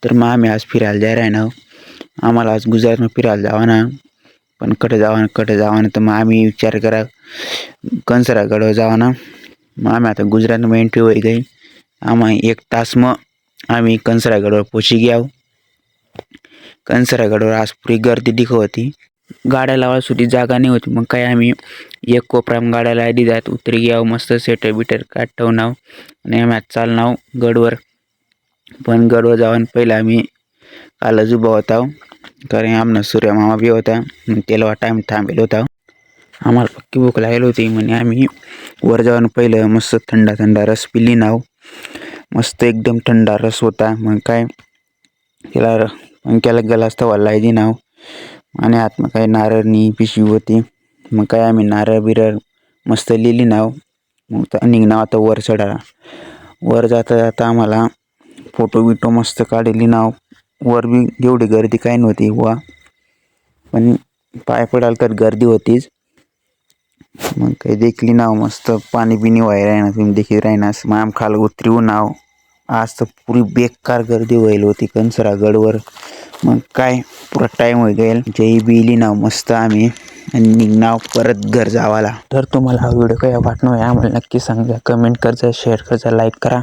तर मग आम्ही आज फिरायला जाय आहे ना. आम्हाला आज गुजरातમાં फिरायला जावाना. पण कटे जावाना तर मग आम्ही विचार करा कंसरागडवर जावाना. मग आम्ही आता गुजरातમાં एंट्री होई गई. आम्ही 1 तासમાં आम्ही कंसरागडवर पोहोची गया. कंसरागडवर आज पुरी गर्दी दिखत होती. गाड्या लावायला सुद्धा जागा नाही होती. मग काय आम्ही एक कोपऱ्यात गाड्या लावली जात उतरी गया. मस्त सेटर बिटर काढवनाव आणि आम्ही चालनाव गडवर. पण गडवर जाऊन पहिले आम्ही कालच उभा होता. कारण आमना सूर्य मामा बी होता. त्याला टाइम थांबेल होता. आम्हाला पक्की भूक लागली होती. म्हणजे आम्ही वर जाऊन पहिलं मस्त थंडा रस पिली नाव. मस्त एकदम थंडा रस होता. मग काय त्याला पंख्याला गलास तर वालायची नाव. आणि आतमध्ये काही नारळनी पिशवी होती. मग काय आम्ही नारळ बिरळ मस्त लिहिली नाव. मग निघणार आता वर चढायला. वर जाता आम्हाला फोटो बिटो मस्त काढली नाव. वर बी एवढी गर्दी काही नव्हती वा. पण पाय पडाल तर गर्दी होतीच. मग काही देखली नाव मस्त पाणी बिनी व्हाय राहिना. तुम्ही देखील राहिनास. मग आम खाल उतरू नाव. आज तर पुरी बेकार गर्दी व्हायला होती कंसरागडवर. मग काय पुरा टाइम हो गेल. जय बिली नाव मस्त आम्ही आणि निघनाव परत घर जावाला. तर तुम्हाला हा व्हिडिओ काय वाटणार आहे आम्हाला नक्की सांगा. कमेंट करजा, शेअर करजा, लाईक करा.